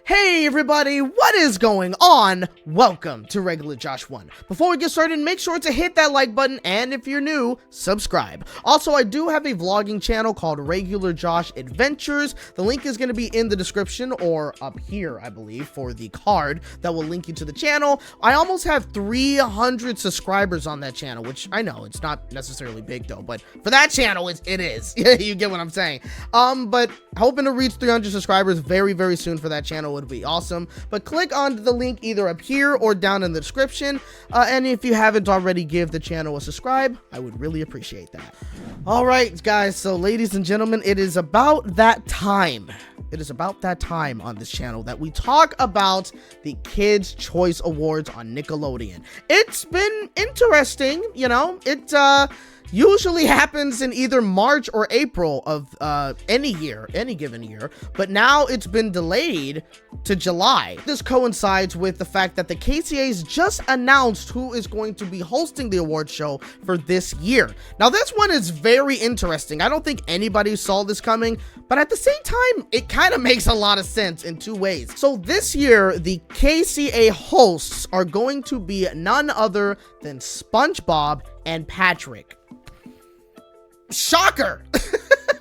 Hey everybody, what is going on? Welcome to Regular Josh 1. Before we get started, make sure to hit that like button, and if you're new, subscribe. Also, I do have a vlogging channel called Regular Josh Adventures. The link is going to be in the description or up here, I believe, for the card that will link you to the channel. I almost have 300 subscribers on that channel, which I know it's not necessarily big though, but for that channel, it is. You get what I'm saying. But hoping to reach 300 subscribers very soon for that channel would be awesome. But click on the link either up here or down in the description, and if you haven't already, give the channel a subscribe. I would really appreciate that. All right, guys, so ladies and gentlemen, it is about that time. It is about that time on this channel that we talk about the Kids' Choice Awards on Nickelodeon. It's been interesting, you know. It usually happens in either March or April of any given year, but now it's been delayed to July. This coincides with the fact that the KCA's just announced who is going to be hosting the award show for this year. Now, this one is very interesting. I don't think anybody saw this coming, but at the same time, it kind of makes a lot of sense in two ways. So this year, the KCA hosts are going to be none other than Spongebob and Patrick. Shocker.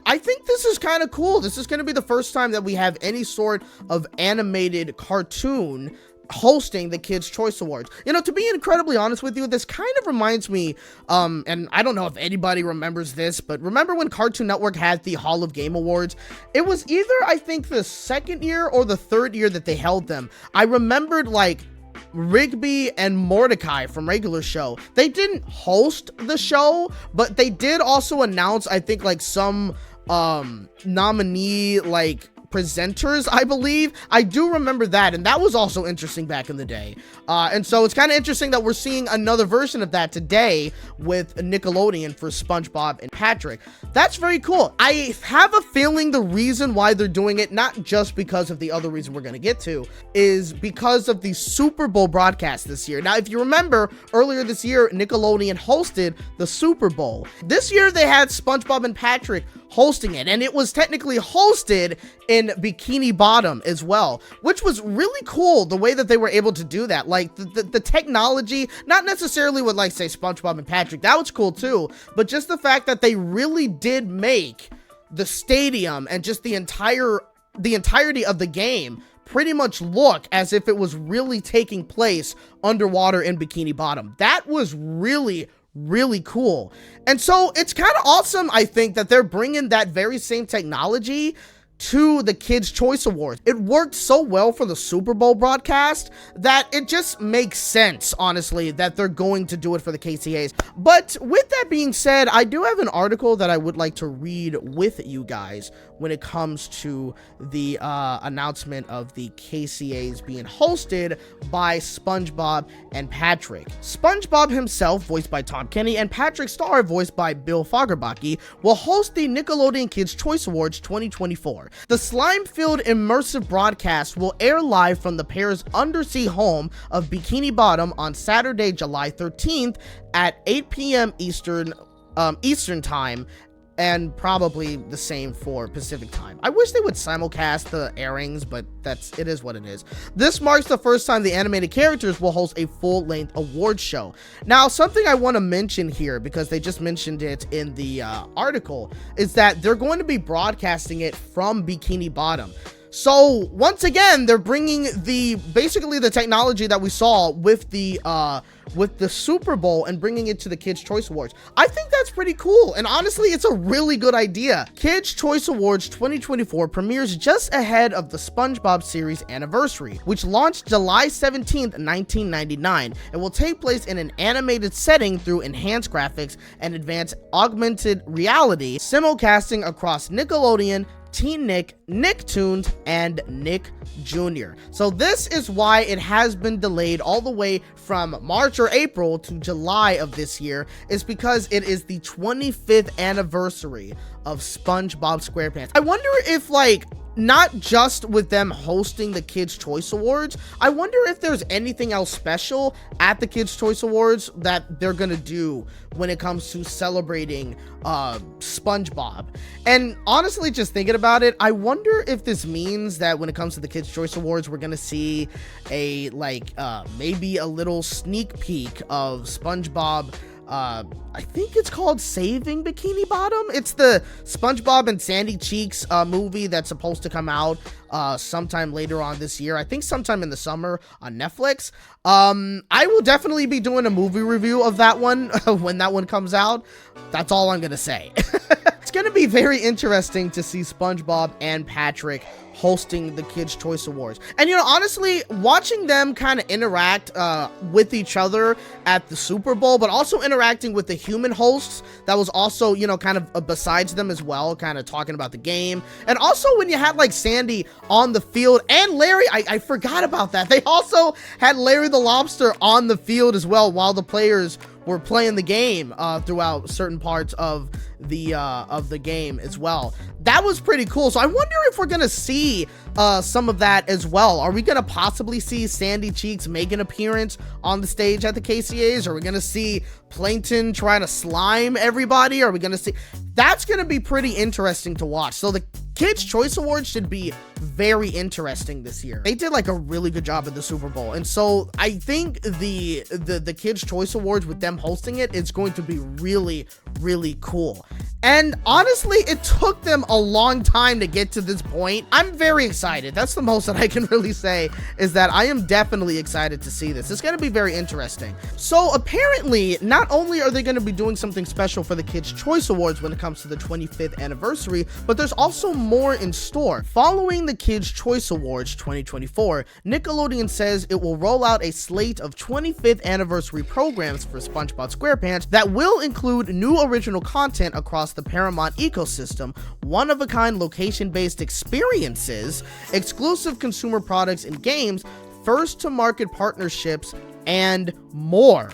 I think this is kind of cool. This is going to be the first time that we have any sort of animated cartoon hosting the Kids' Choice Awards. You know, to be incredibly honest with you, this kind of reminds me, and I don't know if anybody remembers this, but remember when Cartoon Network had the Hall of Game Awards? It was either, I think, the second year or the third year that they held them. I remembered, like, Rigby and Mordecai from Regular Show. They didn't host the show, but they did also announce, I think, like, some nominee, like, presenters, I believe. I do remember that, and that was also interesting back in the day. And so it's kind of interesting that we're seeing another version of that today with Nickelodeon for Spongebob and Patrick. That's very cool. I have a feeling the reason why they're doing it, not just because of the other reason we're going to get to, is because of the Super Bowl broadcast this year. Now, if you remember, earlier this year, Nickelodeon hosted the Super Bowl. This year, they had Spongebob and Patrick hosting it, and it was technically hosted in Bikini Bottom as well, which was really cool the way that they were able to do that. Like the technology, not necessarily with, like, say, Spongebob and Patrick, that was cool too, but just the fact that they really did make the stadium and just the entirety of the game pretty much look as if it was really taking place underwater in Bikini Bottom. That was really cool. And so it's kind of awesome, I think, that they're bringing that very same technology to the Kids' Choice Awards. It worked so well for the Super Bowl broadcast that it just makes sense, honestly, that they're going to do it for the KCAs. But with that being said, I do have an article that I would like to read with you guys when it comes to the announcement of the KCAs being hosted by Spongebob and Patrick. Spongebob himself, voiced by Tom Kenny, and Patrick Star, voiced by Bill Fagerbakke, will host the Nickelodeon Kids' Choice Awards 2024. The slime-filled immersive broadcast will air live from the pair's undersea home of Bikini Bottom on Saturday, July 13th at 8 p.m. Eastern time, and probably the same for Pacific time. I wish they would simulcast the airings, but it is what it is. This marks the first time the animated characters will host a full-length award show. Now, something I want to mention here, because they just mentioned it in the article, is that they're going to be broadcasting it from Bikini Bottom. So once again, they're bringing basically the technology that we saw with the Super Bowl and bringing it to the Kids' Choice Awards. I think that's pretty cool, and honestly, it's a really good idea. Kids' Choice Awards 2024 premieres just ahead of the SpongeBob series anniversary, which launched July 17th, 1999, and will take place in an animated setting through enhanced graphics and advanced augmented reality, simulcasting across Nickelodeon, Teen Nick, Nicktoons, and Nick Jr. So this is why it has been delayed all the way from March or April to July of this year, is because it is the 25th anniversary of SpongeBob SquarePants. I wonder if, like, not just with them hosting the Kids' Choice Awards, I wonder if there's anything else special at the Kids' Choice Awards that they're gonna do when it comes to celebrating SpongeBob. And honestly, just thinking about it, I wonder if this means that when it comes to the Kids' Choice Awards, we're gonna see a maybe a little sneak peek of SpongeBob. I think it's called Saving Bikini Bottom. It's the SpongeBob and Sandy Cheeks movie that's supposed to come out sometime later on this year. I think sometime in the summer on Netflix. I will definitely be doing a movie review of that one when that one comes out. That's all I'm gonna say. It's gonna be very interesting to see SpongeBob and Patrick hosting the Kids' Choice Awards. And, you know, honestly, watching them kind of interact with each other at the Super Bowl, but also interacting with the human hosts that was also, you know, kind of besides them as well, kind of talking about the game. And also when you had like Sandy on the field and Larry, I forgot about that. They also had Larry the Lobster on the field as well while the players were playing the game throughout certain parts of the game as well. That was pretty cool. So I wonder if we're gonna see some of that as well. Are we gonna possibly see Sandy Cheeks make an appearance on the stage at the KCAs? Are we gonna see Plankton trying to slime everybody? Are we gonna see? That's gonna be pretty interesting to watch. So the Kids' Choice Awards should be very interesting this year. They did like a really good job at the Super Bowl, and so I think the Kids' Choice Awards with them hosting it is going to be really, really cool. And honestly, it took them a long time to get to this point. I'm very excited. That's the most that I can really say, is that I am definitely excited to see this. It's going to be very interesting. So apparently, not only are they going to be doing something special for the Kids' Choice Awards when it comes to the 25th anniversary, but there's also more in store. Following the Kids' Choice Awards 2024, Nickelodeon says it will roll out a slate of 25th anniversary programs for SpongeBob SquarePants that will include new original content across the Paramount ecosystem, one-of-a-kind location-based experiences, exclusive consumer products and games, first-to-market partnerships, and more.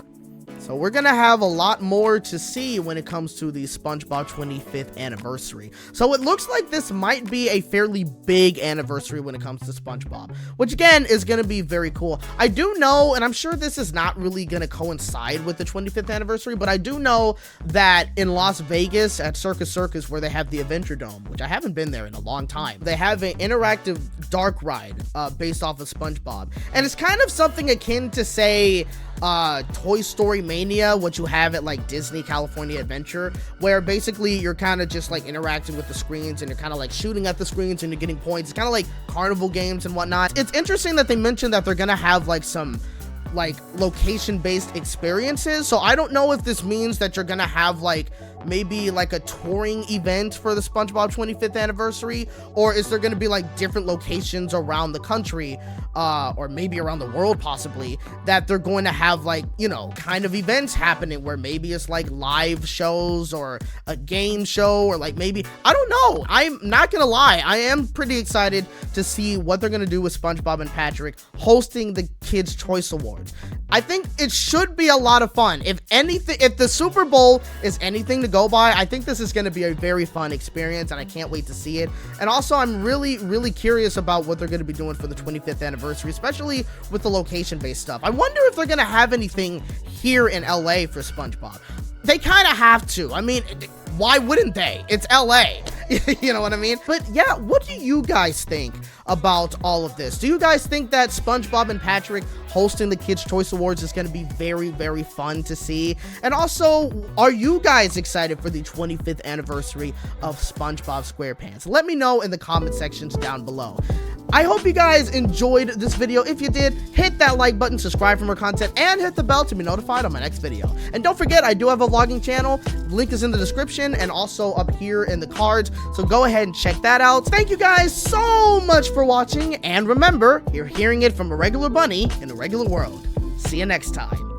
So we're gonna have a lot more to see when it comes to the SpongeBob 25th anniversary. So it looks like this might be a fairly big anniversary when it comes to SpongeBob, which again is gonna be very cool. I do know, and I'm sure this is not really gonna coincide with the 25th anniversary, but I do know that in Las Vegas at Circus Circus, where they have the Adventure Dome, which I haven't been there in a long time, they have an interactive dark ride based off of SpongeBob. And it's kind of something akin to, say, Toy Story Mania, what you have at like Disney California Adventure, where basically you're kind of just like interacting with the screens and you're kind of like shooting at the screens and you're getting points. It's kind of like carnival games and whatnot. It's interesting that they mentioned that they're gonna have like some like location-based experiences. So I don't know if this means that you're gonna have like maybe like a touring event for the SpongeBob 25th anniversary, or is there gonna be like different locations around the country or maybe around the world possibly that they're going to have like, you know, kind of events happening where maybe it's like live shows or a game show, or like maybe, I don't know. I'm not gonna lie, I am pretty excited to see what they're gonna do with SpongeBob and Patrick hosting the Kids' Choice Awards. I think it should be a lot of fun. If anything, if the Super Bowl is anything to go by, I think this is going to be a very fun experience, and I can't wait to see it. And also, I'm really, really curious about what they're going to be doing for the 25th anniversary, especially with the location-based stuff. I wonder if they're going to have anything here in LA for SpongeBob. They kind of have to. I mean, why wouldn't they? It's LA. You know what I mean? But yeah, what do you guys think about all of this? Do you guys think that SpongeBob and Patrick hosting the Kids' Choice Awards is going to be very, very fun to see? And also, are you guys excited for the 25th anniversary of SpongeBob SquarePants? Let me know in the comment sections down below. I hope you guys enjoyed this video. If you did, hit that like button, subscribe for more content, and hit the bell to be notified on my next video. And don't forget, I do have a vlogging channel. Link is in the description and also up here in the cards. So go ahead and check that out. Thank you guys so much for watching. And remember, you're hearing it from a regular bunny in a regular world. See you next time.